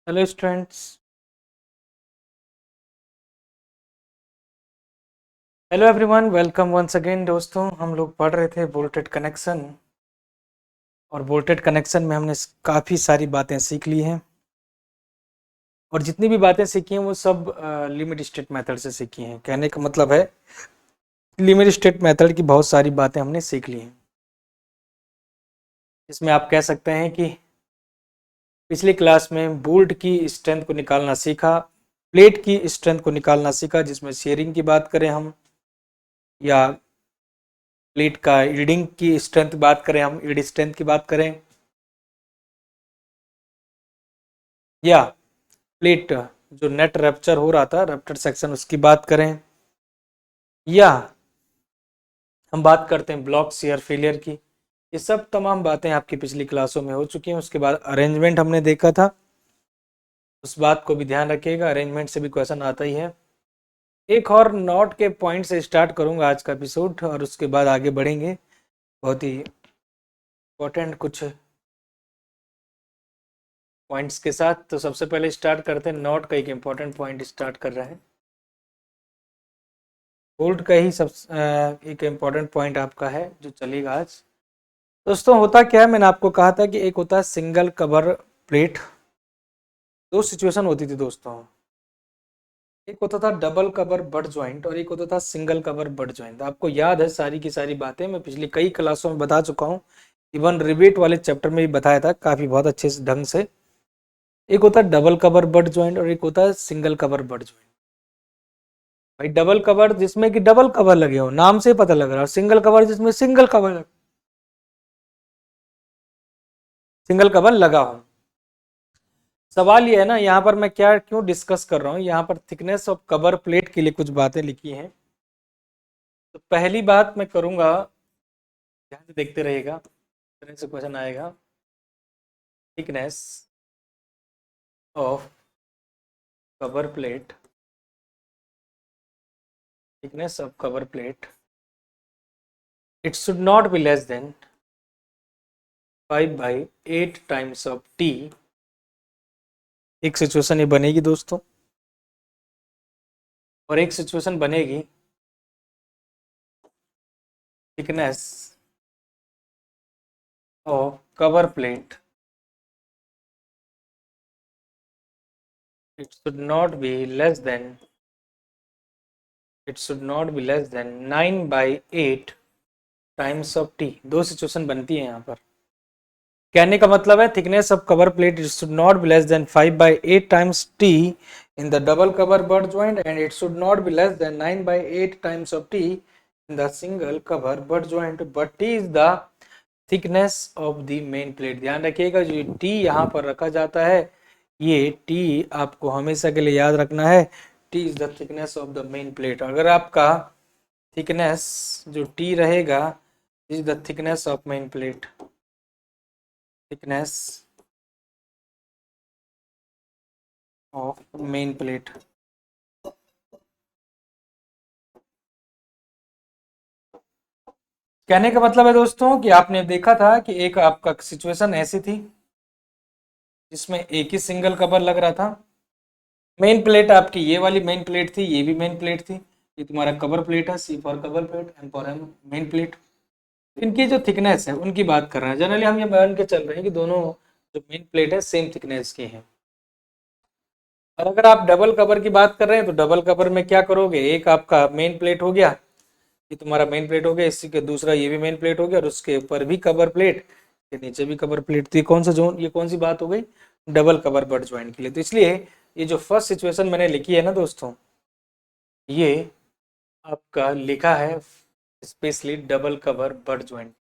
Hello students. Hello everyone, welcome once again. दोस्तों, हम लोग पढ़ रहे थे वोल्टेज कनेक्शन, और वोल्टेज कनेक्शन में हमने काफ़ी सारी बातें सीख ली हैं, और जितनी भी बातें सीखी हैं वो सब लिमिट स्टेट मेथड से सीखी हैं। कहने का मतलब है लिमिट स्टेट मेथड की बहुत सारी बातें हमने सीख ली हैं। इसमें आप कह सकते हैं कि पिछली क्लास में वोल्ट की स्ट्रेंथ को निकालना सीखा, प्लेट की स्ट्रेंथ को निकालना सीखा, जिसमें शेयरिंग की बात करें हम, या प्लेट का रीडिंग की स्ट्रेंथ बात करें, हम ईल्ड स्ट्रेंथ की बात करें, या प्लेट जो नेट रप्चर हो रहा था, रप्चर सेक्शन, उसकी बात करें, या हम बात करते हैं ब्लॉक शेयर फेलियर की। ये सब तमाम बातें आपकी पिछली क्लासों में हो चुकी हैं। उसके बाद अरेंजमेंट हमने देखा था, उस बात को भी ध्यान रखिएगा, अरेंजमेंट से भी क्वेश्चन आता ही है। एक और नोट के पॉइंट से स्टार्ट करूंगा आज का एपिसोड, और उसके बाद आगे बढ़ेंगे बहुत ही इंपॉर्टेंट कुछ पॉइंट्स के साथ। तो सबसे पहले स्टार्ट करते हैं, नोट का एक इंपॉर्टेंट पॉइंट स्टार्ट कर रहे हैं। बोल्ट का ही सब एक इम्पॉर्टेंट पॉइंट आपका है जो चलेगा आज। दोस्तों, होता क्या है, मैंने आपको कहा था कि एक होता है सिंगल कवर प्लेट। दो सिचुएशन होती थी दोस्तों, एक होता था डबल कवर बट ज्वाइंट, और एक होता था सिंगल कवर बट ज्वाइंट। आपको याद है सारी की सारी बातें, मैं पिछली कई क्लासों में बता चुका हूँ, इवन रिवेट वाले चैप्टर में भी बताया था काफी बहुत अच्छे ढंग से। एक होता है डबल कवर बट ज्वाइंट और एक होता है सिंगल कवर बट ज्वाइंट। भाई डबल कवर जिसमें कि डबल कवर लगे हो, नाम से पता लग रहा है, सिंगल कवर जिसमें सिंगल कवर लगा हो। सवाल ये है ना, यहाँ पर मैं क्या क्यों डिस्कस कर रहा हूँ, यहाँ पर थिकनेस ऑफ कवर प्लेट के लिए कुछ बातें लिखी हैं। तो पहली बात मैं करूंगा, ध्यान से देखते रहिएगा, तरह से क्वेश्चन आएगा। Thickness of cover plate, thickness of cover plate, it should not be less then 5/8 times of T. एक सिचुएशन ये बनेगी दोस्तों, और एक सिचुएशन बनेगी thickness of cover plate, it should not be less than it should not be less than 9/8 times of T. दो situation बनती है यहाँ पर। कहने का मतलब है thickness of cover plate it should not be less then 5/8 times T in the double cover butt joint, and it should not be less than 9/8 times of t in the single cover butt joint, but t is the thickness of the main plate। ध्यान रखिएगा, जो t यहाँ पर रखा जाता है, ये t आपको हमेशा के लिए याद रखना है, t is the thickness of the main plate। अगर आपका थिकनेस जो t रहेगा is the thickness of main plate, thickness of main plate। कहने का मतलब है दोस्तों कि आपने देखा था कि एक आपका सिचुएशन ऐसी थी जिसमें एक ही सिंगल कवर लग रहा था। मेन प्लेट आपकी ये वाली मेन प्लेट थी, ये भी मेन प्लेट थी, ये तुम्हारा कवर प्लेट है, C for cover plate, M for M main plate. इनकी जो थिकनेस है उनकी बात कर रहे हैं। जनरली हम ये मान के चल रहे हैं कि दोनों जो मेन प्लेट है सेम थिकनेस की है। और अगर आप डबल कवर की बात कर रहे हैं तो डबल कवर में क्या करोगे, एक आपका मेन प्लेट हो गया, ये तुम्हारा मेन प्लेट हो गया, इसी के दूसरा ये भी मेन प्लेट हो गया, और उसके ऊपर भी कवर प्लेट, के नीचे भी कवर प्लेट। तो ये कौन सा जोन, ये कौन सी बात हो गई, डबल कवर बट ज्वाइंट के लिए। तो इसलिए ये जो फर्स्ट सिचुएशन मैंने लिखी है ना दोस्तों, ये आपका लिखा है specially double cover but joint.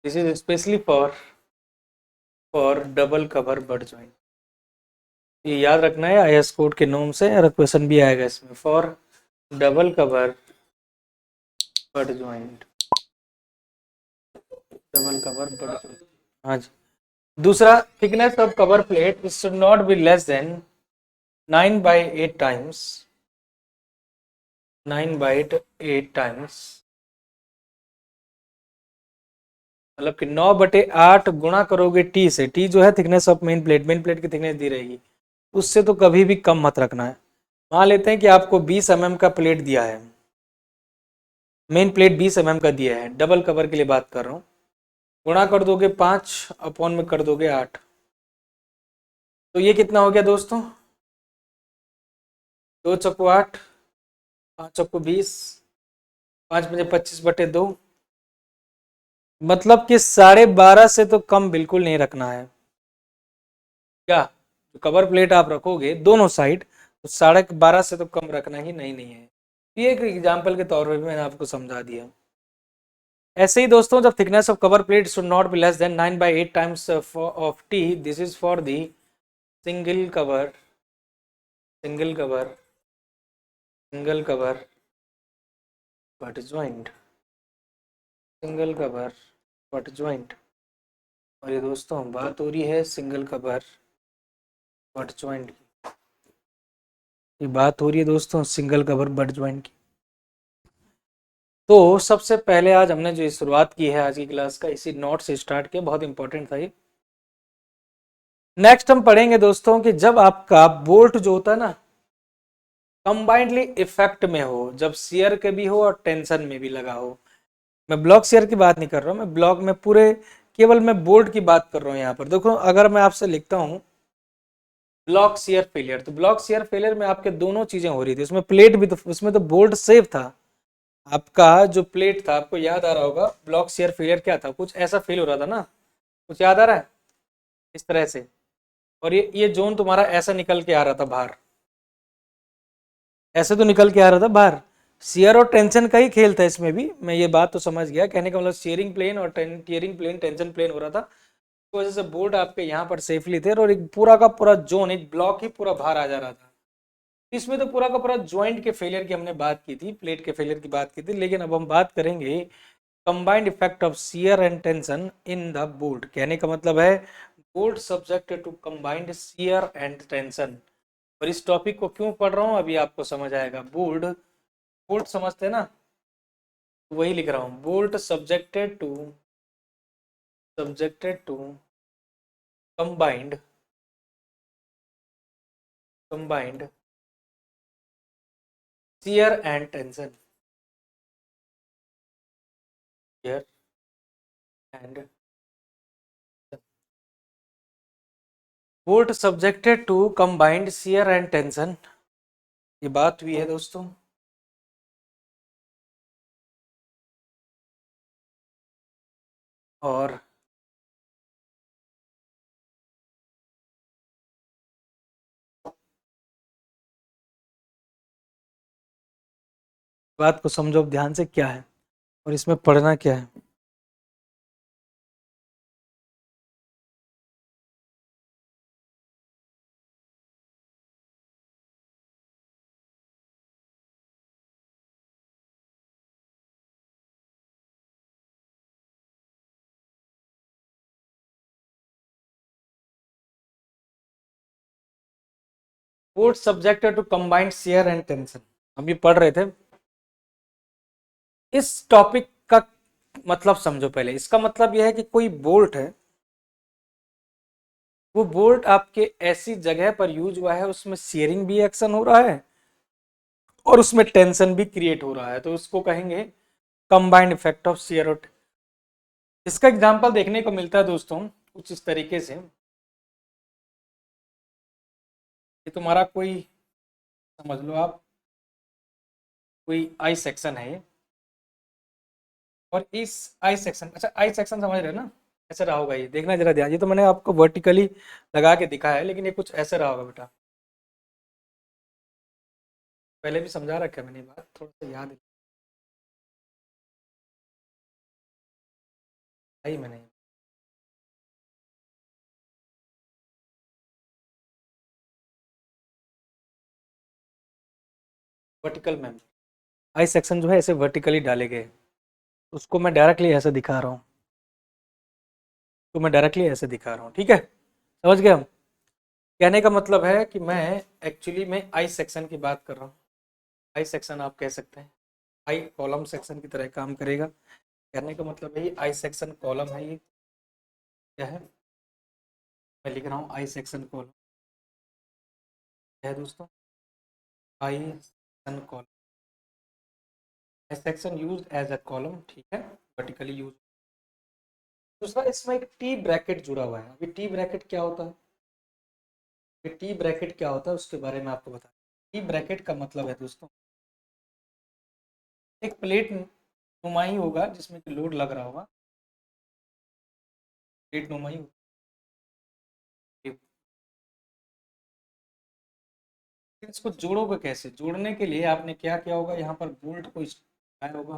This is specially for double cover but joint. ये याद रखना है आईएस कोड के नोम से, और क्वेश्चन भी आएगा इसमें, for double cover but joint, double cover but joint. हाँ जी। दूसरा, thickness of cover plate it should not be less then 9/8 times, 9/8 times, मतलब कि 9/8 गुणा करोगे टी से। टी जो है thickness of main plate, main plate की थिकनेस दी रहेगी, उससे तो कभी भी कम मत रखना है। मान लेते हैं कि आपको 20 mm का प्लेट दिया है, मेन प्लेट 20 mm का दिया है, डबल कवर के लिए बात कर रहा हूँ, गुणा कर दोगे 5 अपॉन में कर दोगे 8, तो ये कितना हो गया दोस्तों, 2 चक्कू 8, 5 चक्कू 20, 5 पंजे 25/2, मतलब कि 12.5 से तो कम बिल्कुल नहीं रखना है। क्या जो कवर प्लेट आप रखोगे दोनों साइड, तो 12.5 से तो कम रखना ही नहीं है। ये एक एग्जाम्पल के तौर पर भी मैंने आपको समझा दिया। ऐसे ही दोस्तों, जब thickness of cover plate should not be less then 9/8 times of T, this is for the single cover, single cover, single cover but joint, single cover but joint. और ये दोस्तों बात हो रही है सिंगल कवर बट ज्वाइंट की, ये बात हो रही है दोस्तों सिंगल कवर बट ज्वाइंट की। तो सबसे पहले आज हमने जो शुरुआत की है आज की क्लास का, इसी नोट से स्टार्ट किया, बहुत इंपॉर्टेंट था ये। नेक्स्ट हम पढ़ेंगे दोस्तों कि जब आपका बोल्ट जो होता है ना कंबाइंडली इफेक्ट में हो, जब शियर के भी हो और टेंशन में भी लगा हो। मैं ब्लॉक शियर की बात नहीं कर रहा हूं, मैं ब्लॉक में पूरे केवल मैं बोल्ट की बात कर रहा हूं। यहाँ पर देखो, अगर मैं आपसे लिखता हूं ब्लॉक शियर फेलियर, तो ब्लॉक शियर फेलियर में आपके दोनों चीजें हो रही थी, उसमें प्लेट भी तो, उसमें तो बोल्ट सेफ था, आपका जो प्लेट था, आपको याद आ रहा होगा ब्लॉक शियर फेलियर क्या था, कुछ ऐसा फेल हो रहा था ना, कुछ याद आ रहा है इस तरह से। और ये जोन तुम्हारा ऐसा निकल के आ रहा था बाहर, ऐसे तो निकल के आ रहा था बाहर। शियर और टेंशन का ही खेल था इसमें भी, मैं ये बात तो समझ गया, कहने का मतलब शेयरिंग प्लेन और टीयरिंग प्लेन, टेंशन प्लेन हो रहा था, तो वजह से बोर्ड आपके यहाँ पर सेफली थे, और एक पूरा का पूरा जोन, एक ब्लॉक ही पूरा बाहर आ जा रहा था। इसमें तो पूरा का पूरा ज्वाइंट के फेलियर की हमने बात की थी, प्लेट के फेलियर की बात की थी, लेकिन अब हम बात करेंगे combined effect of shear and tension in the bolt. कहने का मतलब है bolt subjected to combined shear and tension. और इस टॉपिक को क्यों पढ़ रहा हूँ अभी आपको समझ आएगा। बोल्ट, बोल्ट समझते हैं ना, वही लिख रहा हूँ, bolt subjected to combined, combined shear and tension, shear and, bolt subjected to combined shear and tension, ये बात हुई है दोस्तों। और बात को समझो ध्यान से क्या है और इसमें पढ़ना क्या है। Bolt subjected to combined shear and tension, हम ये पढ़ रहे थे। इस टॉपिक का मतलब समझो पहले, इसका मतलब यह है कि कोई बोल्ट है, वो बोल्ट आपके ऐसी जगह पर यूज हुआ है, उसमें शेयरिंग भी एक्शन हो रहा है और उसमें टेंशन भी क्रिएट हो रहा है, तो उसको कहेंगे कंबाइंड इफेक्ट ऑफ शेयर और। इसका एग्जांपल देखने को मिलता है दोस्तों कुछ इस तरीके से, ये तुम्हारा कोई, समझ लो आप, कोई आई सेक्शन है ये, और इस आई सेक्शन, अच्छा आई सेक्शन समझ रहे हो ना, ऐसे रहा होगा, ये देखना जरा ध्यान, ये तो मैंने आपको वर्टिकली लगा के दिखाया है, लेकिन ये कुछ ऐसे रहा होगा बेटा, पहले भी समझा रखा है मैंने, ये बात थोड़ा सा याद आई मैंने। वर्टिकल में आई सेक्शन जो है ऐसे वर्टिकली डाले गए, उसको मैं डायरेक्टली ऐसे दिखा रहा हूँ, तो मैं डायरेक्टली ऐसे दिखा रहा हूँ, ठीक है, समझ गए हम। कहने का मतलब है कि मैं एक्चुअली में आई सेक्शन की बात कर रहा हूँ, आई सेक्शन आप कह सकते हैं, आई कॉलम सेक्शन की तरह काम करेगा। कहने का मतलब है ये आई सेक्शन कॉलम है, ये क्या है, मैं लिख रहा हूँ आई सेक्शन कॉलम, है दोस्तों I section column, section use as a column, ठीक है, वर्टिकली यूज। दूसरा इसमें एक टी ब्रैकेट जुड़ा हुआ है। अभी टी ब्रैकेट क्या होता है, टी ब्रैकेट क्या होता है उसके बारे में आपको बता। टी ब्रैकेट का मतलब है दोस्तों एक प्लेट नुमाई होगा जिसमें कि लोड लग रहा होगा, प्लेट नुमाई होगी। इसको जोड़ोगे कैसे, जोड़ने के लिए आपने क्या किया होगा, यहाँ पर बोल्ट को लगाया होगा,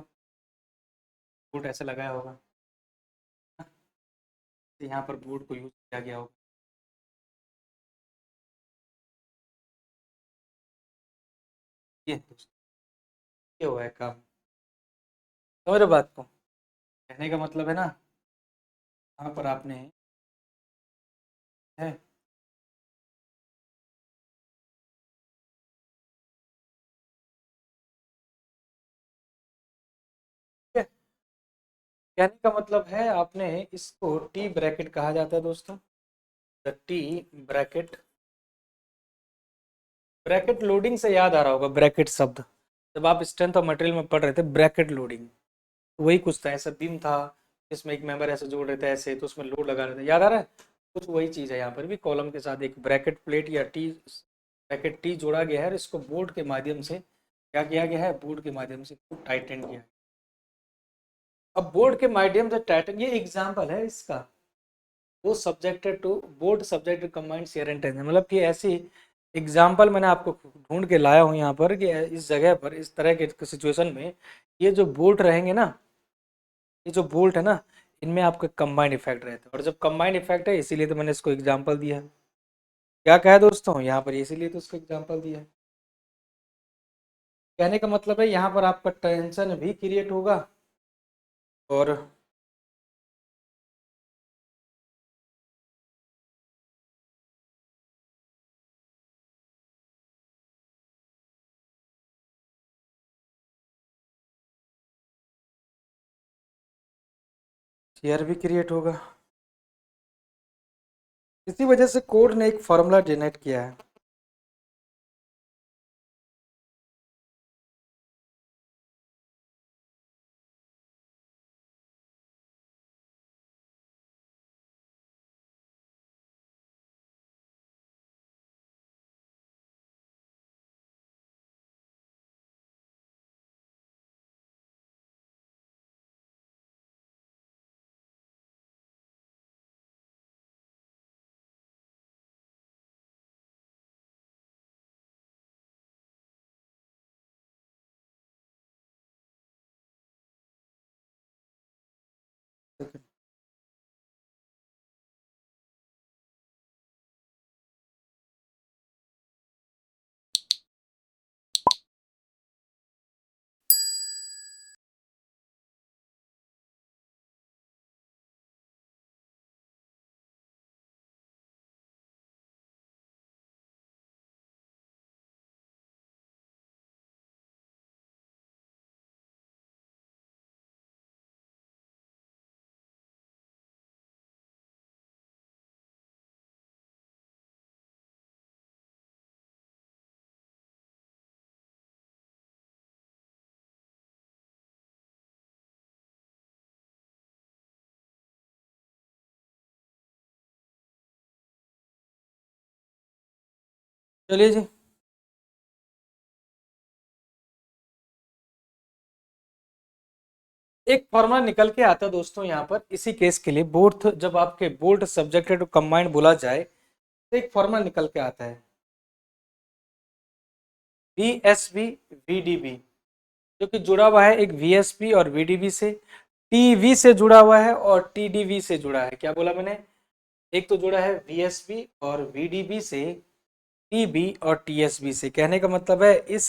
बोल्ट ऐसे लगाया होगा, तो यहाँ पर बोल्ट को यूज किया गया होगा। ये दोस्तों ये हुआ है काम, समझ रहे बात को, कहने का मतलब है ना, यहाँ पर आपने है ठीक है? कहने का मतलब है आपने इसको टी ब्रैकेट कहा जाता है दोस्तों, the T bracket. Bracket loading से याद आ रहा होगा ब्रैकेट शब्द, जब आप स्ट्रेंथ ऑफ मटेरियल में पढ़ रहे थे ब्रैकेट लोडिंग, तो वही कुछ था, ऐसा बीम था इसमें एक मेंबर ऐसे जोड़ रहे थे ऐसे, तो उसमें लोड लगा रहे थे, याद आ रहा है, कुछ वही चीज़ है यहाँ पर भी, कॉलम के साथ एक ब्रैकेट प्लेट या टी ब्रैकेट टी जोड़ा गया है और इसको बोर्ड के माध्यम से क्या किया गया है, बोर्ड के माध्यम से टाइटन किया है। अब बोर्ड के माध्यम से टाइटन, ये एग्जाम्पल है इसका, वो subjected to bolt subjected combined shear and tension, मतलब कि ऐसी एग्जाम्पल मैंने आपको ढूंढ के लाया हूँ यहाँ पर कि इस जगह पर इस तरह के सिचुएशन में ये जो बोल्ट रहेंगे ना, ये जो बोल्ट है ना, इनमें आपका कंबाइंड इफेक्ट रहता है, और जब कंबाइंड इफेक्ट है इसीलिए तो मैंने इसको एग्जाम्पल दिया है। क्या कहा है दोस्तों यहाँ पर, इसीलिए तो इसको एग्जाम्पल दिया है। कहने का मतलब है यहाँ पर आपका टेंशन भी क्रिएट होगा और शेयर भी क्रिएट होगा। इसी वजह से कोड ने एक फॉर्मूला जनरेट किया है। चलिए जी, एक फॉर्मूला निकल के आता है दोस्तों यहाँ पर इसी केस के लिए, बोथ जब आपके बोल्ट सब्जेक्टेड टू कंबाइंड बोला जाए तो एक फॉर्मूला निकल के आता है VSB VDB, जो कि जुड़ा हुआ है एक VSB और VDB से, TV से जुड़ा हुआ है और TDV से जुड़ा है। क्या बोला मैंने, एक तो जुड़ा है VSB और VDB से, TB और TSB से। कहने का मतलब है इस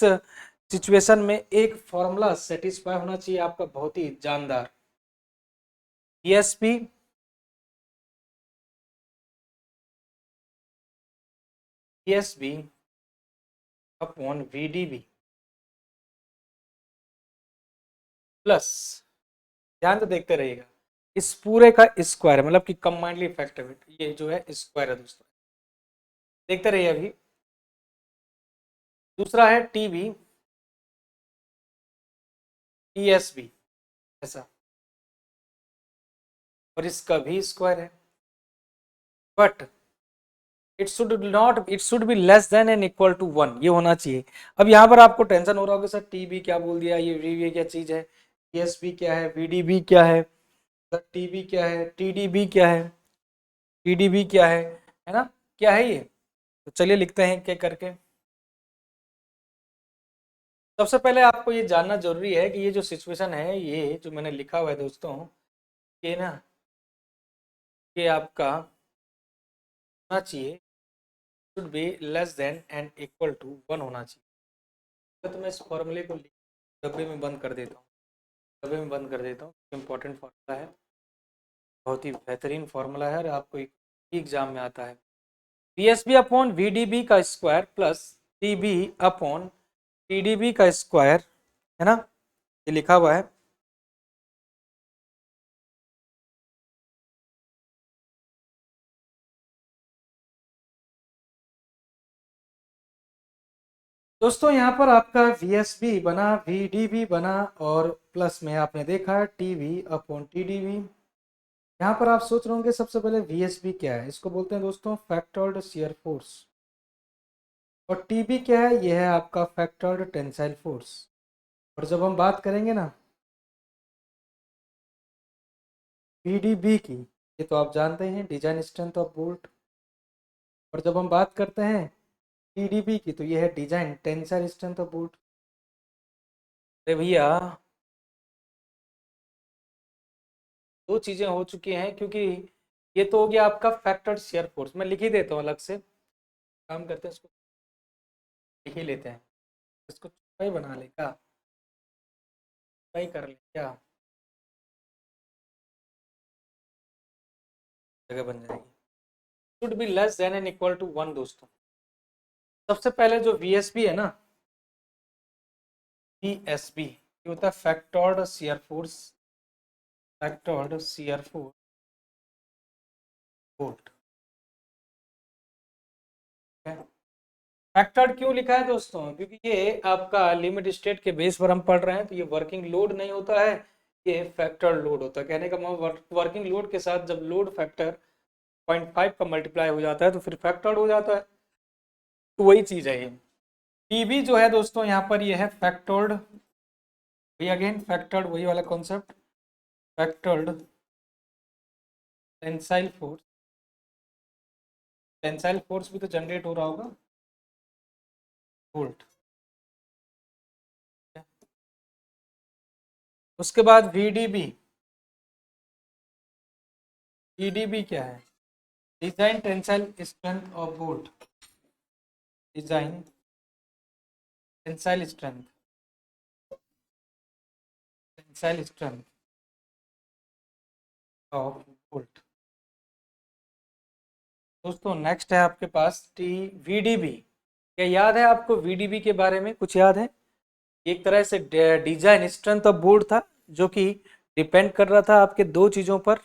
सिचुएशन में एक फॉर्मूला सेटिस्फाई होना चाहिए आपका, बहुत ही जानदार, VSB VSB upon VDB plus, ध्यान से देखते रहिएगा, इस पूरे का स्क्वायर मतलब कि कंबाइंडली इफेक्टिव, ये जो है स्क्वायर है दोस्तों, देखते रहिए अभी। दूसरा है टीबी, टीएसबी ऐसा, और इसका भी स्क्वायर है, but it should be less than and equal to 1, ये होना चाहिए। अब यहाँ पर आपको टेंशन हो रहा होगा, सर टीबी क्या बोल दिया, ये वीवी क्या चीज है, टीएसबी क्या है, वीडीबी क्या है, सर टीबी क्या है, टीडीबी क्या है, टीडीबी क्या है ना, क्या है ये? तो चलिए लिखते हैं क्या करके। सबसे पहले आपको ये जानना जरूरी है कि ये जो सिचुएशन है, ये जो मैंने लिखा हुआ है दोस्तों, ये ना, ये आपका होना चाहिए, should be less than and equal to 1 होना चाहिए। तो मैं इस फॉर्मूले को डब्बे में बंद कर देता हूँ, डब्बे में बंद कर देता हूँ, इम्पोर्टेंट फार्मूला है, बहुत ही बेहतरीन फार्मूला है और आपको एग्जाम में आता है। V S B upon V D B का square plus T B upon T D B का स्क्वायर, है ना, ये लिखा हुआ है। दोस्तों यहाँ पर आपका वी एस बी बना, वी डी बी बना, और प्लस में आपने देखा T V upon T D B. यहाँ पर आप सोच रहे होंगे सबसे पहले वी एस बी क्या है, इसको बोलते हैं दोस्तों फैक्टर्ड शियर फोर्स, और टी बी क्या है, यह है आपका फैक्टर्ड टेंसाइल फोर्स। और जब हम बात करेंगे ना वी डी बी की, ये तो आप जानते हैं डिजाइन स्ट्रेंथ ऑफ बोल्ट, और जब हम बात करते हैं टी डी बी की, तो ये है design tensile strength of bolt. अरे भैया, दो चीजें हो चुकी हैं, क्योंकि ये तो हो गया आपका फैक्टर्ड शियर फोर्स, मैं लिख ही देता हूँ अलग से, काम करते हैं इसको, लिख ही लेते हैं इसको, ही बना ले क्या, ही कर ले क्या, जगह बन जाएगी। Should be less than and equal to 1 दोस्तों। सबसे पहले जो वी एस बी है ना, वी एस बी, ये होता है factored shear force, factored shear force bolt. Factored क्यों लिखा है दोस्तों, क्योंकि ये आपका लिमिट स्टेट के बेस पर हम पढ़ रहे हैं, तो ये वर्किंग लोड नहीं होता है, ये फैक्टर लोड होता है। कहने का मतलब वर्किंग लोड के साथ जब लोड फैक्टर 0.5 का मल्टीप्लाई हो जाता है तो फिर फैक्टर्ड हो जाता है, तो वही चीज है ये। टीबी जो है दोस्तों यहाँ पर ये है फैक्टर्ड, वही अगेन फैक्टर्ड, वही वाला concept, factored tensile force, tensile force भी तो जनरेट हो रहा होगा, वोल्ट। उसके बाद वीडीबी, वीडीबी क्या है, design tensile strength of bolt, design tensile strength, tensile strength of bolt. दोस्तों नेक्स्ट है आपके पास टी वीडीबी। क्या याद है आपको वीडीबी के बारे में, कुछ याद है? एक तरह से डिजाइन स्ट्रेंथ ऑफ बोल्ट था, जो कि डिपेंड कर रहा था आपके दो चीजों पर।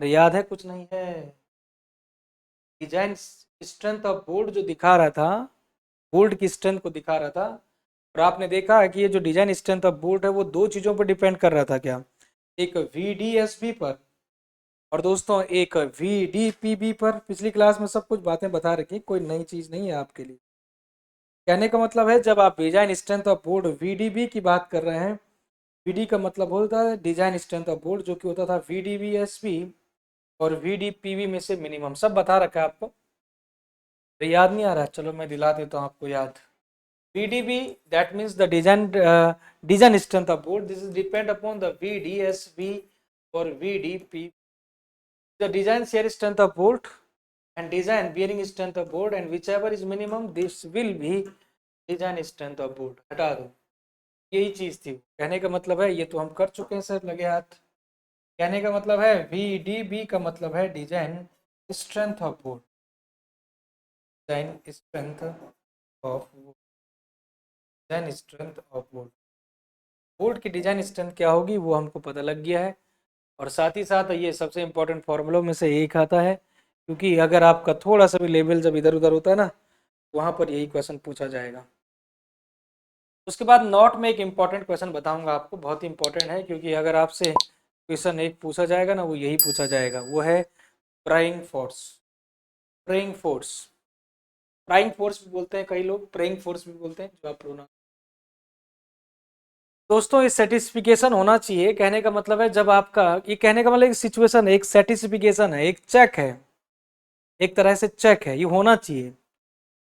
अरे याद है, कुछ नहीं है? डिजाइन स्ट्रेंथ ऑफ बोल्ट जो दिखा रहा था, बोल्ट की स्ट्रेंथ को दिखा रहा था, और आपने देखा है कि ये जो डिजाइन स्ट्रेंथ ऑफ बोल्ट है वो दो चीजों पर डिपेंड कर रहा था। क्या? एक वीडीएसबी पर, और दोस्तों एक वीडीपीबी पर। पिछली क्लास में सब कुछ बातें बता रखी, कोई नई चीज नहीं है आपके लिए। कहने का मतलब है जब आप डिजाइन स्ट्रेंथ ऑफ बोर्ड वीडीबी की बात कर रहे हैं, वीडी का मतलब होता है डिजाइन स्ट्रेंथ ऑफ बोर्ड, जो कि होता था वीडीबीएसबी और वीडीपीबी में से मिनिमम, सब बता रखा है आपको। तो याद नहीं आ रहा, चलो मैं दिला देता हूँ आपको याद। VDB, that means the design strength of board. This is depend upon the VDSB or VDP, the design shear strength of bolt and design bearing strength of board, and whichever is minimum, this will be design strength of board। हटा दो, यही चीज थी। कहने का मतलब है, ये तो हम कर चुके हैं सर, लगे हाथ। कहने का मतलब है VDB का मतलब है design strength of board, design strength of design strength of board. Board की डिजाइन स्ट्रेंथ क्या होगी वो हमको पता लग गया है, और साथ ही साथ ये सबसे इंपॉर्टेंट फॉर्मूलों में से एक आता है, क्योंकि अगर आपका थोड़ा सा भी लेवल जब इधर उधर होता है ना, वहाँ पर यही क्वेश्चन पूछा जाएगा। उसके बाद नॉट में एक इंपॉर्टेंट क्वेश्चन बताऊंगा आपको, बहुत ही इंपॉर्टेंट है, क्योंकि अगर आपसे क्वेश्चन एक पूछा जाएगा ना, वो यही पूछा जाएगा, वो है prying force. Praying force, prying force भी बोलते हैं कई लोग, प्रेइंग फोर्स भी बोलते हैं, जो आप प्रोनाउंस। दोस्तों, इस सेटिस्फिकेशन होना चाहिए, कहने का मतलब है जब आपका, ये कहने का मतलब एक सिचुएशन है, एक सेटिस्फिकेशन है, एक चेक है, एक तरह से चेक है, ये होना चाहिए।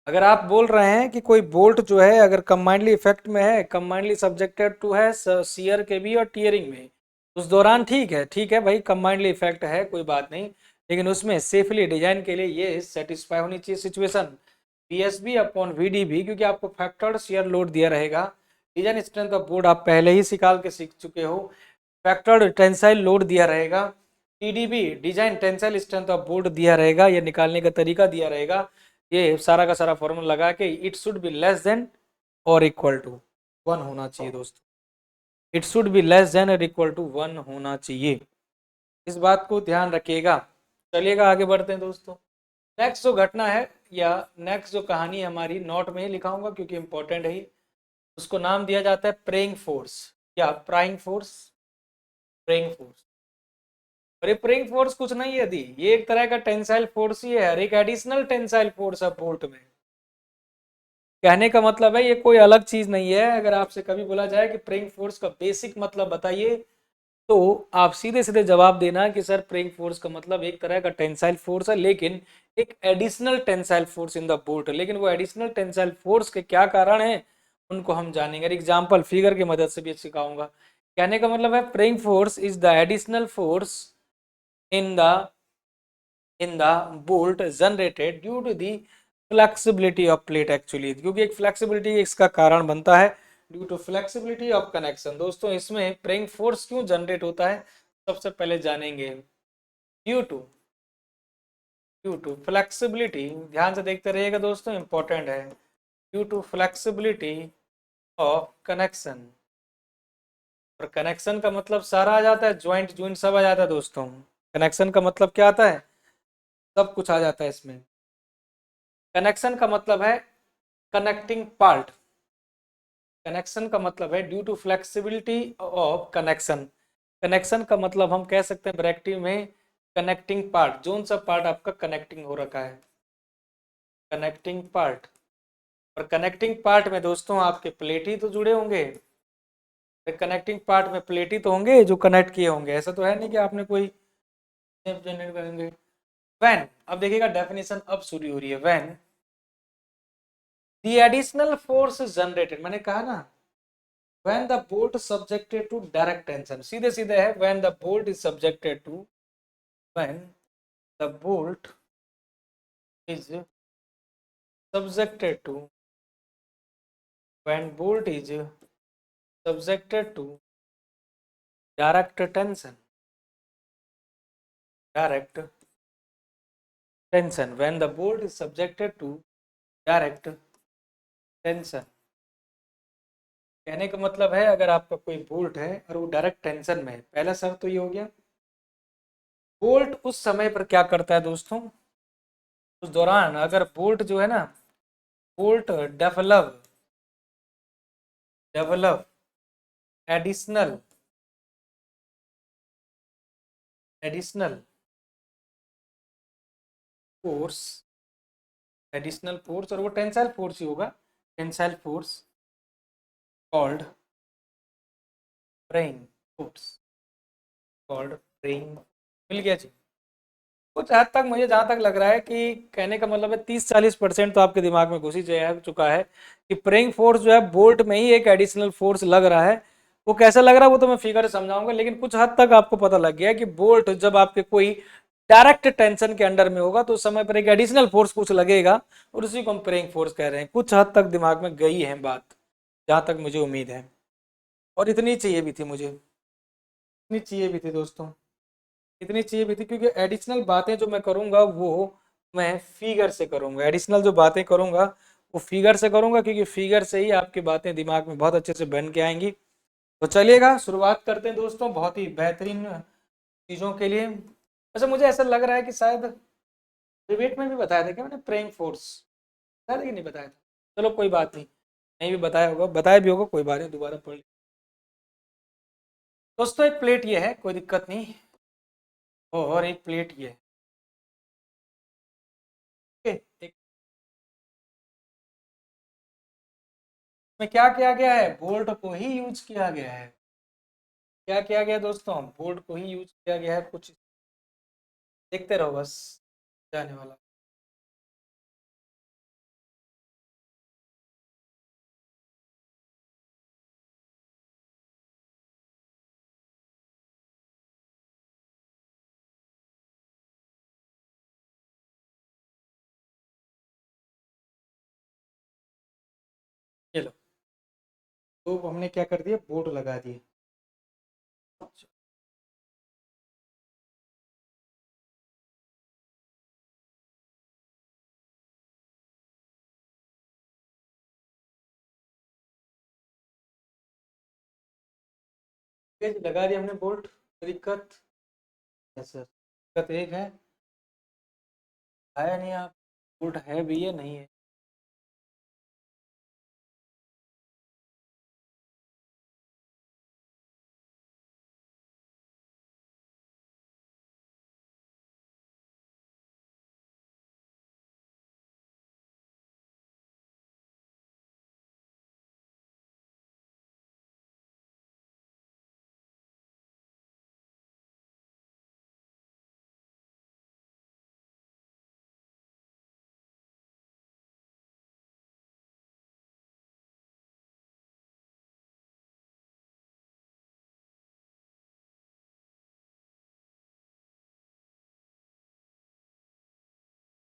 अगर आप बोल रहे हैं कि कोई बोल्ट जो है अगर कंबाइंडली इफेक्ट में है, कंबाइंडली सब्जेक्टेड टू है सीयर के भी और टीयरिंग में, उस दौरान ठीक है भाई, कंबाइंडली इफेक्ट है, कोई बात नहीं, लेकिन उसमें सेफली डिजाइन के लिए ये सेटिस्फाई होनी चाहिए सिचुएशन, पीएसबी अपॉन वीडीबी, क्योंकि आपको फैक्टर्ड शियर लोड दिया रहेगा। डिजाइन स्ट्रेंथ ऑफ बोर्ड आप पहले ही निकाल के सीख चुके हो, फैक्टर्ड टेंसाइल लोड दिया रहेगा, TDB design tensile strength of board दिया रहेगा, ये निकालने का तरीका दिया रहेगा, ये सारा का सारा फॉर्मूला लगा के it should be less then और इक्वल टू 1 होना चाहिए दोस्तों, it should be less then और इक्वल टू 1 होना चाहिए, इस बात को ध्यान रखिएगा। चलिएगा आगे बढ़ते हैं दोस्तों। नेक्स्ट जो घटना है या नेक्स्ट जो कहानी हमारी, नोट में ही लिखाऊंगा क्योंकि इंपॉर्टेंट है ही, उसको नाम दिया जाता है प्रेइंग फोर्स या प्राइंग फोर्स, प्रेइंग फोर्स। और ये प्रेइंग फोर्स कुछ नहीं है दी, ये एक तरह का टेंसाइल फोर्स ही है और एक एडिशनल टेंसाइल फोर्स है बोल्ट में। कहने का मतलब है ये कोई अलग चीज नहीं है। अगर आपसे कभी बोला जाए कि प्रेइंग फोर्स का बेसिक मतलब बताइए, तो आप सीधे सीधे जवाब देना कि सर प्रेइंग फोर्स का मतलब एक तरह का टेंसाइल फोर्स है, लेकिन एक additional tensile force in the bolt. लेकिन वो एडिशनल टेंसाइल फोर्स के क्या कारण है उनको हम जानेंगे, एग्जाम्पल फिगर की मदद से भी सिखाऊंगा। कहने का मतलब है prying force is the additional force in the bolt generated due to the flexibility of plate, actually क्योंकि एक फ्लेक्सिबिलिटी इसका कारण बनता है, due to flexibility of connection. दोस्तों, इसमें प्रेइंग फोर्स क्यों जनरेट होता है सबसे पहले जानेंगे। ड्यू टू फ्लेक्सिबिलिटी, ध्यान से देखते रहिएगा दोस्तों, इंपॉर्टेंट है। Due to flexibility of connection, और कनेक्शन का मतलब सारा आ जाता है, ज्वाइंट ज्वाइंट सब आ जाता है दोस्तों। कनेक्शन का मतलब क्या आता है, सब कुछ आ जाता है इसमें। कनेक्शन का मतलब है कनेक्टिंग पार्ट, कनेक्शन का मतलब है due to flexibility of connection. Connection का मतलब हम कह सकते हैं ब्रैकेट में कनेक्टिंग पार्ट, जोन सा पार्ट आपका कनेक्टिंग हो रखा है, कनेक्टिंग पार्ट। और कनेक्टिंग पार्ट में दोस्तों आपके प्लेट ही तो जुड़े होंगे, कनेक्टिंग पार्ट में प्लेट ही तो होंगे जो कनेक्ट किए होंगे, ऐसा तो है नहीं कि आपने कोई जनरेट करेंगे। व्हेन, अब देखिएगा डेफिनेशन अब शुरू हो रही है, when the additional force generated, मैंने कहा ना when the bolt subjected to direct tension, सीधे सीधे है, when the bolt is subjected to, when the bolt is subjected to, when bolt is subjected to direct tension, direct tension, when the bolt is subjected to direct tension। कहने का मतलब है अगर आपका कोई बोल्ट है और वो डायरेक्ट टेंशन में है, पहला शर्त तो ये हो गया। बोल्ट उस समय पर क्या करता है दोस्तों, उस दौरान अगर बोल्ट जो है ना, bolt develop develop additional additional force, additional force, और वो टेंसाइल फोर्स ही होगा, tensile force called prying force, called prying. मिल गया जी। कुछ हद तक मुझे जहाँ तक लग रहा है कि कहने का मतलब है 30-40% तो आपके दिमाग में घुस ही चुका है कि प्रेइंग फोर्स जो है बोल्ट में ही एक एडिशनल फोर्स लग रहा है। वो कैसा लग रहा है वो तो मैं फिगर से समझाऊंगा, लेकिन कुछ हद तक आपको पता लग गया है कि बोल्ट जब आपके कोई डायरेक्ट टेंशन के अंडर में होगा तो उस समय पर एक एडिशनल फोर्स कुछ लगेगा, और उसी को हम प्रेइंग फोर्स कह रहे हैं। कुछ हद तक दिमाग में गई है बात, जहाँ तक मुझे उम्मीद है, और इतनी चाहिए भी थी मुझे, इतनी चाहिए भी थी दोस्तों, इतनी चाहिए भी थी, क्योंकि एडिशनल बातें जो मैं करूंगा वो मैं फिगर से करूंगा, एडिशनल जो बातें करूंगा वो फिगर से करूंगा, क्योंकि फिगर से ही आपकी बातें दिमाग में बहुत अच्छे से बन के आएंगी। तो चलिएगा शुरुआत करते हैं दोस्तों, बहुत ही बेहतरीन चीज़ों के लिए। अच्छा, मुझे ऐसा लग रहा है कि शायद डिबेट में भी बताया था क्या मैंने प्रेइंग फोर्स, बताया था कि नहीं बताया था, चलो कोई बात नहीं। नहीं भी बताया होगा, बताया भी होगा, कोई बात नहीं, दोबारा पढ़ ली। दोस्तों एक प्लेट ये है, कोई दिक्कत नहीं, और एक प्लेट ये है। ठीक है, एक में क्या किया गया है, बोल्ट को ही यूज किया गया है। क्या किया गया दोस्तों, बोल्ट को ही यूज किया गया है। कुछ देखते रहो बस, जाने वाला। ये लो, तो हमने क्या कर दिया, बोर्ड लगा दिए। ठीक है, लगा दिया हमने बोल्ट। दिक्कत है सर, दिक्कत एक है, आया नहीं आप, बोल्ट है भी है नहीं है।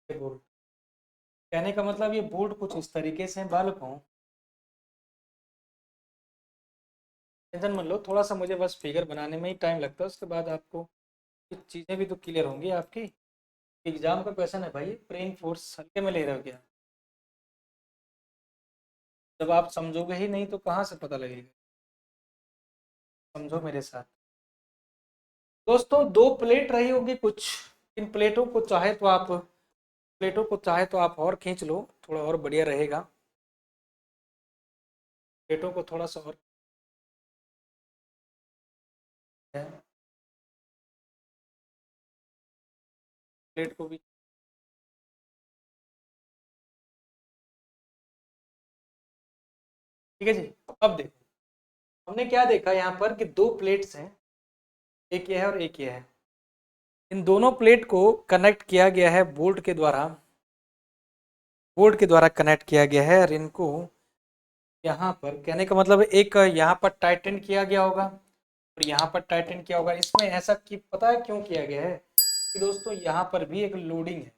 ये बोल्ट, कहने का मतलब ये बोल्ट कुछ इस तरीके से है बालकों। टेंशन मत लो, थोड़ा सा मुझे बस फिगर बनाने में ही टाइम लगता है, उसके बाद आपको कुछ चीज़ें भी तो क्लियर होंगी आपकी। एग्जाम का क्वेश्चन है भाई, ब्रेन फोर्स हल्के में ले रहे हो क्या? जब आप समझोगे ही नहीं तो कहाँ से पता लगेगा। समझो मेरे साथ। दोस्तों दो प्लेट रही होगी कुछ, इन प्लेटों को चाहे तो आप और खींच लो, थोड़ा और बढ़िया रहेगा। प्लेटों को थोड़ा सा और है, प्लेट को भी। ठीक है जी। अब देखो, हमने क्या देखा यहाँ पर कि दो प्लेट्स हैं, एक ये है और एक ये है। इन दोनों प्लेट को कनेक्ट किया गया है बोल्ट के द्वारा कनेक्ट किया गया है, और इनको यहाँ पर, कहने का मतलब है, एक यहाँ पर टाइटन किया गया होगा और यहाँ पर टाइटन किया होगा। इसमें ऐसा कि पता है क्यों किया गया है कि दोस्तों यहाँ पर भी एक लोडिंग है।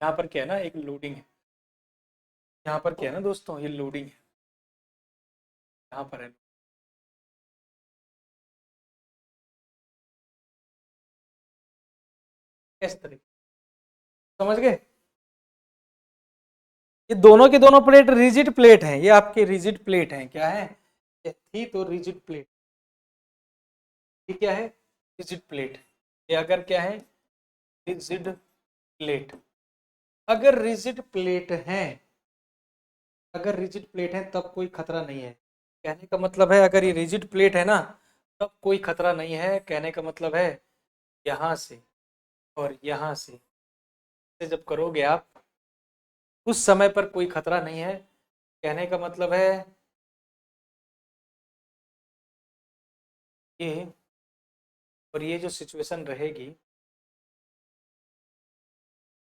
यहाँ पर क्या है ना, एक लोडिंग है। यहाँ पर क्या है ना दोस्तों, ये लोडिंग है, यहाँ पर है इस तरीके, समझ गए? ये दोनों के दोनों प्लेट रिजिड प्लेट हैं, ये आपके रिजिड प्लेट हैं। क्या है ये, थी तो रिजिड प्लेट। ये क्या है, रिजिड प्लेट। ये अगर क्या है, रिजिड प्लेट। अगर रिजिड प्लेट है, अगर रिजिड प्लेट है तब कोई खतरा नहीं है। कहने का मतलब है अगर ये रिजिड प्लेट है ना, तब कोई खतरा नहीं है। कहने का मतलब है यहाँ से और यहाँ से जब करोगे आप, उस समय पर कोई खतरा नहीं है। कहने का मतलब है ये, और ये जो सिचुएशन रहेगी,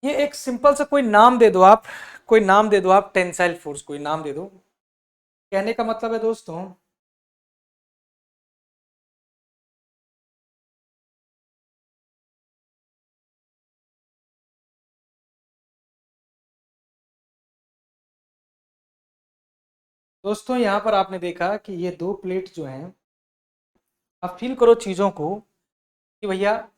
ये एक सिंपल सा कोई नाम दे दो आप, कोई नाम दे दो आप, टेंसाइल फोर्स कोई नाम दे दो। कहने का मतलब है दोस्तों, यहाँ पर आपने देखा कि ये दो प्लेट जो हैं, आप फील करो चीजों को कि भैया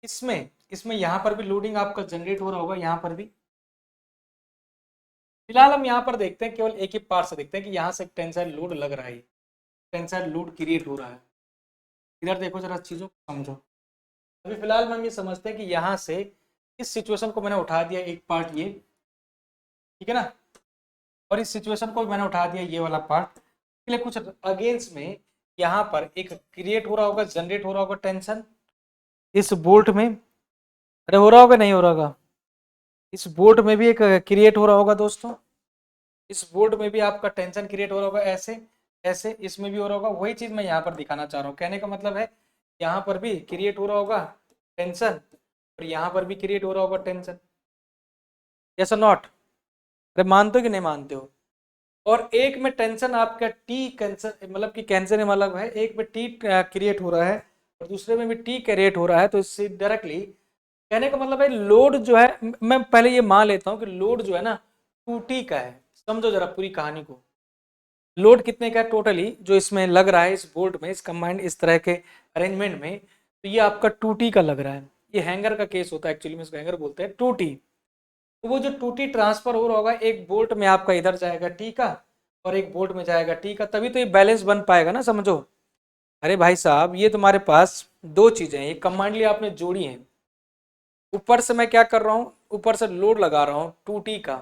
इसमें इसमें यहाँ पर भी लोडिंग आपका जनरेट हो रहा होगा, यहाँ पर भी। फिलहाल हम यहाँ पर देखते हैं, केवल एक ही पार्ट से देखते हैं कि यहाँ से टेंसाइल लोड लग रहा है, टेंसाइल लोड क्रिएट हो रहा है। इधर देखो जरा चीजों को समझो। अभी फिलहाल हम ये समझते हैं कि यहाँ से इस सिचुएशन को मैंने उठा दिया, एक पार्ट ये, ठीक है ना। और इस सिचुएशन को भी मैंने उठा दिया, ये वाला पार्ट के लिए कुछ अगेंस्ट में यहाँ पर एक क्रिएट हो रहा होगा, जनरेट हो रहा होगा टेंशन इस बोल्ट में। अरे हो रहा होगा, नहीं हो रहा होगा, इस बोल्ट में भी एक क्रिएट हो रहा होगा दोस्तों, इस बोल्ट में भी आपका टेंशन क्रिएट हो रहा होगा, ऐसे ऐसे इसमें भी हो रहा होगा। वही चीज मैं यहाँ पर दिखाना चाह रहा हूँ, कहने का मतलब है यहाँ पर भी क्रिएट हो रहा होगा टेंशन और यहाँ पर भी क्रिएट हो रहा होगा टेंशन, यस और नॉट। अरे मानते हो कि नहीं मानते हो? और एक में टेंशन आपका टी कैंसर, मतलब कि कैंसर में अलग है, एक में टी क्रिएट हो रहा है और दूसरे में भी टी क्रिएट हो रहा है। तो इससे डायरेक्टली कहने का मतलब है लोड जो है, मैं पहले ये मान लेता हूँ कि लोड जो है ना 2T का है। समझो जरा पूरी कहानी को, लोड कितने का टोटली जो इसमें लग रहा है इस बोल्ट में, इस कंबाइंड इस तरह के अरेंजमेंट में, तो ये आपका 2T का लग रहा है। ये हैंगर का केस होता है, एक्चुअली में इसको हैंगर बोलते हैं 2T। तो वो जो 2T ट्रांसफर हो रहा होगा एक बोल्ट में आपका इधर जाएगा टी का और एक बोल्ट में जाएगा टी का, तभी तो ये बैलेंस बन पाएगा ना, समझो। अरे भाई साहब ये तुम्हारे पास दो चीजें हैं, ये कंबाइंडली आपने जोड़ी हैं। ऊपर से मैं क्या कर रहा हूँ, ऊपर से लोड लगा रहा हूँ 2T का,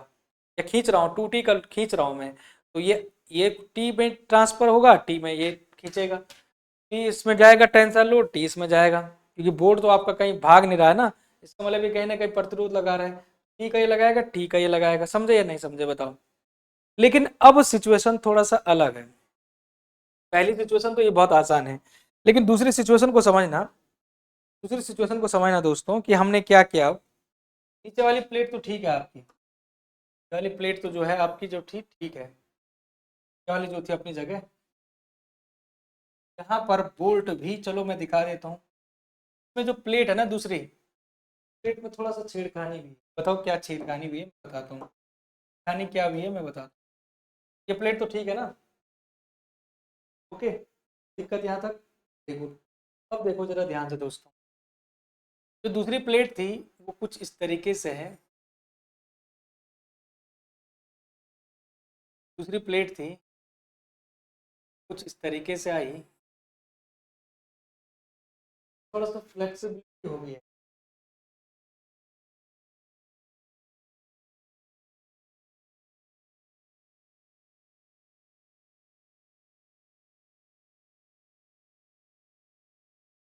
या खींच रहा हूँ 2T का खींच रहा हूँ मैं, तो ये टी में ट्रांसफर होगा, टी में ये खींचेगा, टी इसमें जाएगा टेंशन लोड, टी इसमें जाएगा, क्योंकि बोर्ड तो आपका कहीं भाग नहीं रहा है ना, इसका मतलब ये कहीं ना कहीं प्रतिरोध लगा रहा है। टी का ये लगाएगा, टी का ये लगाएगा, समझे या नहीं समझे बताओ। लेकिन अब सिचुएशन थोड़ा सा अलग है। पहली सिचुएशन तो ये बहुत आसान है, लेकिन दूसरी सिचुएशन को समझना, दूसरी सिचुएशन को समझना दोस्तों कि हमने क्या किया। नीचे वाली प्लेट तो ठीक है आपकी, वाली प्लेट तो जो है आपकी जो ठीक ठीक है, ये वाली जो थी अपनी जगह। यहाँ पर बोल्ट भी चलो मैं दिखा देता हूँ, इसमें जो प्लेट है ना दूसरी प्लेट में थोड़ा सा छेड़खानी भी है। बताओ क्या छेड़खानी भी है, मैं बताता हूँ छेड़खानी क्या भी है, मैं बताता हूँ। ये प्लेट तो ठीक है ना, ओके, दिक्कत यहाँ तक। देखो, अब देखो जरा ध्यान से दोस्तों, जो दूसरी प्लेट थी वो कुछ इस तरीके से है, दूसरी प्लेट थी कुछ इस तरीके से आई, थोड़ा सा फ्लेक्सिबिलिटी हो गई है।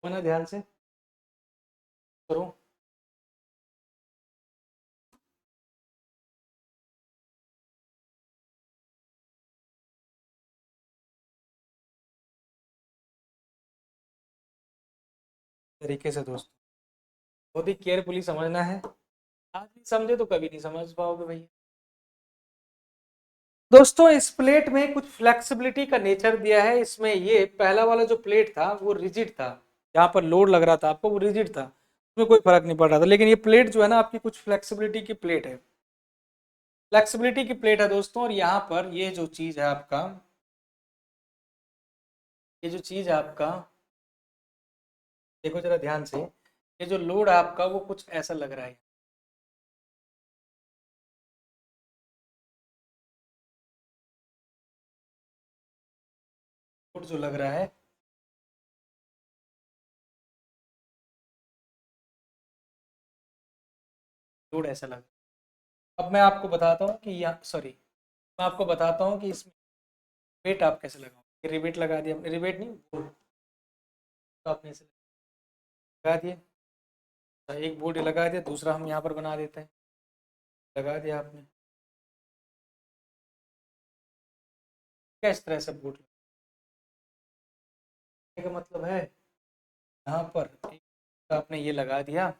मैंने ध्यान से करो, तरीके से दोस्तों, बहुत ही केयरफुली समझना है। आज नहीं समझे तो कभी नहीं समझ पाओगे भैया। दोस्तों इस प्लेट में कुछ फ्लेक्सिबिलिटी का नेचर दिया है, इसमें ये पहला वाला जो प्लेट था वो रिजिड था, यहाँ पर लोड लग रहा था आपको वो रिजिड था, उसमें कोई फर्क नहीं पड़ रहा था। लेकिन ये प्लेट जो है ना आपकी कुछ फ्लेक्सिबिलिटी की प्लेट है, फ्लेक्सिबिलिटी की प्लेट है दोस्तों। और यहाँ पर ये जो चीज है आपका, ये जो चीज है आपका, देखो जरा ध्यान से, ये जो लोड है आपका वो कुछ ऐसा लग रहा है, लोड जो लग रहा है, लोड ऐसा लग रहा है। अब मैं आपको बताता हूँ कि यहाँ, सॉरी, मैं आपको बताता हूँ कि इसमें वेट आप कैसे लगाओ। रिवेट लगा दिया आपने, रिवेट नहीं बोल्ट, तो आपने इसे लगा दिया, तो एक बोल्ट लगा दिया, दूसरा हम यहाँ पर बना देते हैं, लगा दिया आपने, क्या इस तरह से बोल्ट लगाने का मतलब है यहाँ पर एक आपने ये लगा दिया,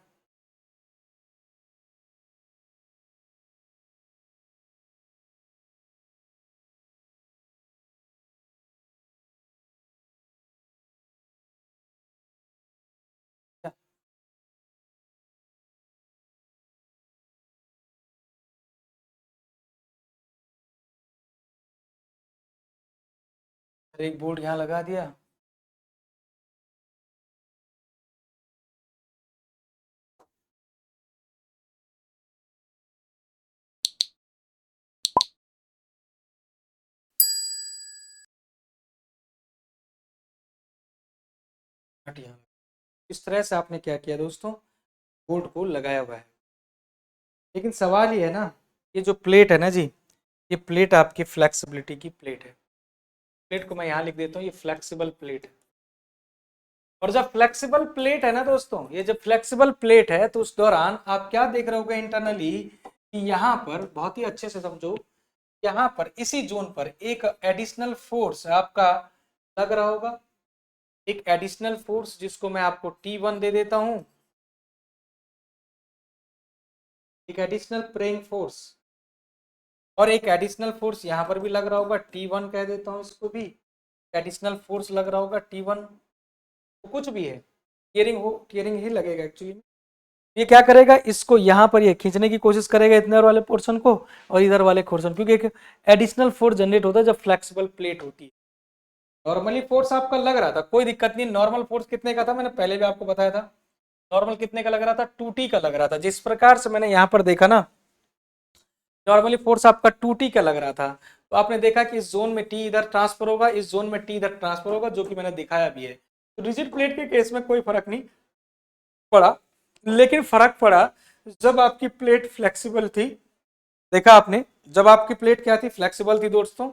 एक बोल्ट यहाँ लगा दिया, हट यहाँ। इस तरह से आपने क्या किया दोस्तों, बोल्ट को लगाया हुआ है। लेकिन सवाल ये है ना, ये जो प्लेट है ना जी, ये प्लेट आपकी फ्लेक्सिबिलिटी की प्लेट है। प्लेट को मैं यहाँ लिख देता हूँ, ये फ्लेक्सिबल प्लेट है। और जब फ्लेक्सिबल प्लेट है ना दोस्तों, ये जब फ्लेक्सिबल प्लेट है तो उस दौरान आप क्या देख रहे होगे इंटरनली कि यहाँ पर बहुत ही अच्छे से समझो, यहाँ पर इसी जोन पर एक एडिशनल फोर्स आपका लग रहा होगा, एक एडिशनल फोर्स जिसको मैं आपको T1 दे देता हूं, एक एडिशनल प्रेइंग फोर्स, और एक एडिशनल फोर्स यहां पर भी लग रहा होगा, T1 कह देता हूं इसको भी, एडिशनल फोर्स लग रहा होगा T1, तो कुछ भी है, टीयरिंग ही लगेगा एक्चुअली। ये क्या करेगा, इसको यहां पर ये खींचने की कोशिश करेगा इतने वाले पोर्शन को और इधर वाले पोर्शन, क्योंकि एक एडिशनल फोर्स जनरेट होता है जब फ्लेक्सिबल प्लेट होती है। नॉर्मली फोर्स आपका लग रहा था, कोई दिक्कत नहीं, नॉर्मल फोर्स कितने का था मैंने पहले भी आपको बताया था, नॉर्मल कितने का लग रहा था, 2T का लग रहा था। जिस प्रकार से मैंने यहाँ पर देखा ना, नॉर्मली फोर्स आपका 2T का लग रहा था, तो आपने देखा कि इस जोन में T इधर ट्रांसफर होगा, इस जोन में T इधर ट्रांसफर होगा, जो कि मैंने दिखाया भी है। तो रिजिड प्लेट के केस में कोई फर्क नहीं पड़ा, लेकिन फर्क पड़ा जब आपकी प्लेट फ्लेक्सिबल थी। देखा आपने, जब आपकी प्लेट क्या थी, फ्लेक्सिबल थी दोस्तों।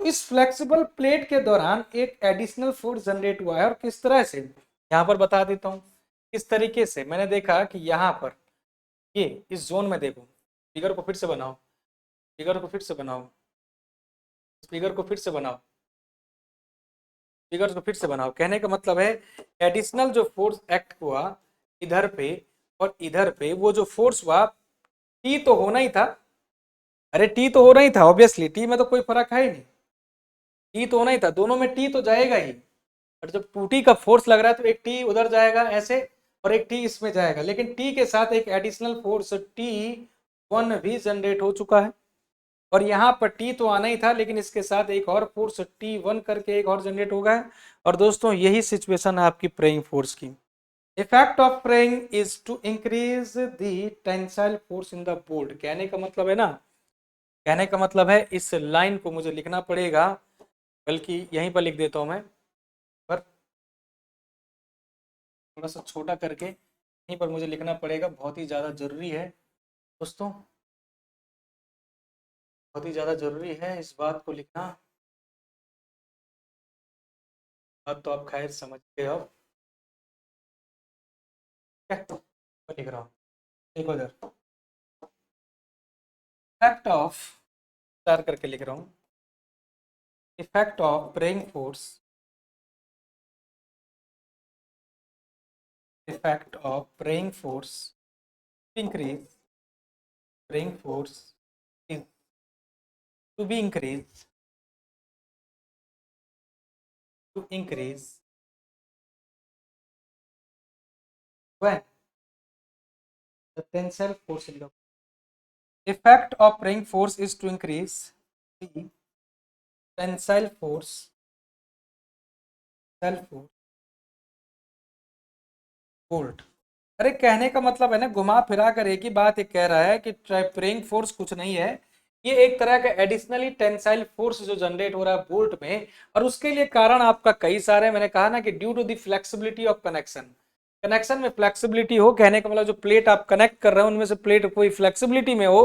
तो इस फ्लेक्सिबल प्लेट के दौरान एक एडिशनल फोर्स जनरेट हुआ है, और किस तरह से यहाँ पर बता देता हूँ। इस तरीके से मैंने देखा कि यहाँ पर ये इस जोन में देखो, फिगर को फिर से बनाओ, फिगर को फिर से बनाओ, फिगर को फिर से बनाओ, फिगर को फिर से बनाओ। कहने का मतलब है एडिशनल जो फोर्स एक्ट हुआ इधर पे और इधर पे, वो जो फोर्स हुआ टी तो होना ही था, अरे टी तो होना ही था, ऑब्वियसली टी में तो कोई फर्क है ही नहीं, टी तो होना ही था, दोनों में टी तो जाएगा ही। और जब 2T का फोर्स लग रहा है तो एक टी उधर जाएगा ऐसे और एक टी इसमें जाएगा, लेकिन टी के साथ एक एडिशनल फोर्स T1 भी जनरेट हो चुका है, और यहाँ पर टी तो आना ही था, लेकिन इसके साथ एक और फोर्स T1 करके एक और जनरेट हो गया है। और दोस्तों यही सिचुएशन है आपकी प्रेइंग फोर्स की। Effect of prying is to increase the tensile force in the bolt. कहने का मतलब है ना, कहने का मतलब है, इस लाइन को मुझे लिखना पड़ेगा, बल्कि यहीं पर लिख देता हूं मैं, पर थोड़ा सा छोटा करके यहीं पर मुझे लिखना पड़ेगा, बहुत ही ज़्यादा ज़रूरी है दोस्तों, बहुत ही ज़्यादा ज़रूरी है इस बात को लिखना। बात तो आप खैर समझ गए हो, क्या मैं लिख रहा हूँ, देखो इधर, इफेक्ट ऑफ, स्टार करके लिख रहा हूँ, effect of prying force, effect of prying force increase, prying force is to be increase, to increase when the tensile force in the effect of praying force is to increase the tensile force, tensile force bolt. अरे कहने का मतलब है ना, घुमा फिरा कर एक ही बात ये कह रहा है कि प्रेइंग फोर्स कुछ नहीं है, ये एक तरह का एडिशनली टेंसाइल फोर्स जो जनरेट हो रहा है बोल्ट में, और उसके लिए कारण आपका कई सारे, मैंने कहा ना कि due to the flexibility of connection, connection में फ्लेक्सिबिलिटी हो, कहने का मतलब जो प्लेट आप कनेक्ट कर रहे हो उनमें से प्लेट कोई फ्लेक्सिबिलिटी में हो,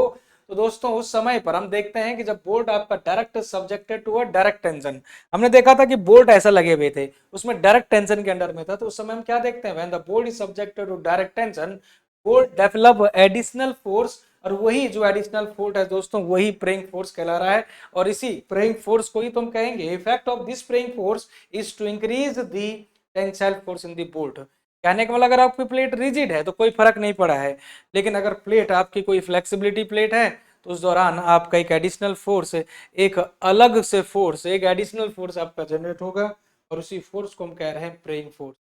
तो दोस्तों उस समय पर हम देखते हैं कि जब बोल्ट आपका direct subjected to a direct tension, हमने देखा था कि बोल्ट ऐसा लगे हुए थे, उसमें डायरेक्ट टेंशन के अंडर में था, तो उस समय हम क्या देखते हैं, when the bolt is subjected to direct tension, bolt develop additional force, और वही जो एडिशनल फोर्स है दोस्तों वही प्रेइंग फोर्स कहला रहा है, और इसी प्रेइंग फोर्स को ही तुम कहेंगे effect of this prying force is to increase the tensile force in the bolt. कहने का मतलब अगर आपकी प्लेट रिजिड है तो कोई फर्क नहीं पड़ा है, लेकिन अगर प्लेट आपकी कोई फ्लेक्सिबिलिटी प्लेट है तो उस दौरान आपका एक एडिशनल फोर्स, एक अलग से फोर्स, एक एडिशनल फोर्स आपका जनरेट होगा, और उसी फोर्स को हम कह रहे हैं प्रेइंग फोर्स।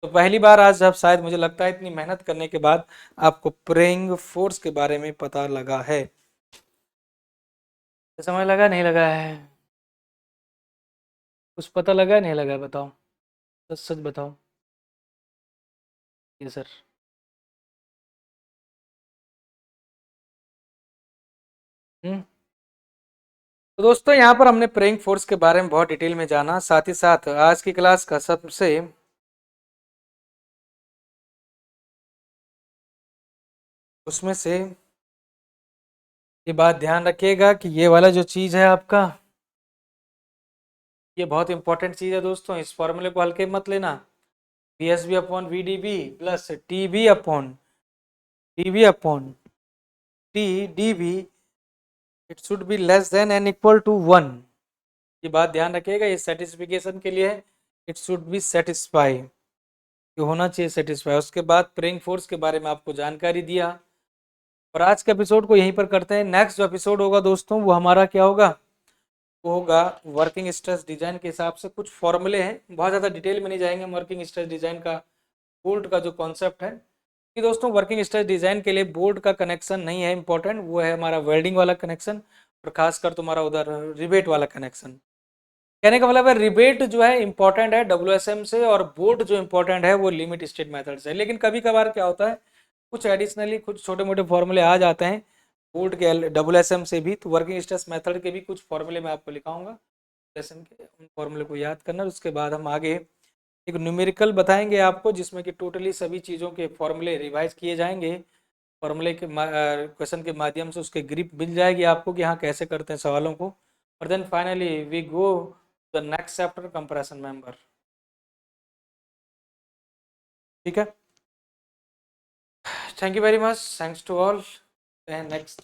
तो पहली बार आज जब शायद मुझे लगता है इतनी मेहनत करने के बाद आपको प्रेइंग फोर्स के बारे में पता लगा है। समझ लगा नहीं लगा है, कुछ पता लगा नहीं लगा, बताओ, सच सच बताओ। ये सर, हम्म। तो दोस्तों यहाँ पर हमने प्रेइंग फोर्स के बारे में बहुत डिटेल में जाना, साथ ही साथ आज की क्लास का सबसे उसमें से ये बात ध्यान रखिएगा कि ये वाला जो चीज़ है आपका, ये बहुत इंपॉर्टेंट चीज़ है दोस्तों, इस फॉर्मूले को हल्के मत लेना। V S B upon V D B plus T B upon T D B, it should be less than an equal to 1। ये बात ध्यान रखिएगा, ये सेटिस्फिकेशन के लिए है, इट शुड बी सेटिस्फाई, ये होना चाहिए सेटिस्फाई। उसके बाद प्रेइंग फोर्स के बारे में आपको जानकारी दिया, और आज के एपिसोड को यहीं पर करते हैं। नेक्स्ट जो एपिसोड होगा दोस्तों वो हमारा क्या होगा, वो होगा वर्किंग स्ट्रेस डिजाइन के हिसाब से कुछ फॉर्मूले हैं, बहुत ज़्यादा डिटेल में नहीं जाएंगे वर्किंग स्ट्रेस डिजाइन का, बोल्ट का जो कॉन्सेप्ट है कि दोस्तों वर्किंग स्ट्रेस डिजाइन के लिए बोल्ट का कनेक्शन नहीं है इंपॉर्टेंट, वो है हमारा वेल्डिंग वाला कनेक्शन, और खासकर तुम्हारा उधर रिबेट वाला कनेक्शन। कहने का मतलब है रिबेट जो है इंपॉर्टेंट है डब्ल्यूएसएम से, और बोल्ट जो इंपॉर्टेंट है वो लिमिट स्टेट मेथड से। लेकिन कभी कभार क्या होता है, कुछ एडिशनली कुछ छोटे मोटे फॉर्मूले आ जाते हैं बोल्ट के डब्ल्यूएसएम से भी, तो वर्किंग स्ट्रेस मेथड के भी कुछ फॉर्मूले मैं आपको लिखाऊंगा लेसन के, उन फॉर्मूले को याद करना। उसके बाद हम आगे एक न्यूमेरिकल बताएंगे आपको, जिसमें कि टोटली सभी चीज़ों के फॉर्मूले रिवाइज किए जाएंगे, फॉर्मूले के क्वेश्चन के माध्यम से उसके ग्रिप मिल जाएगी आपको कि हाँ कैसे करते हैं सवालों को। और then finally we go the next chapter compression member. ठीक है, thank you very much, thanks to all, next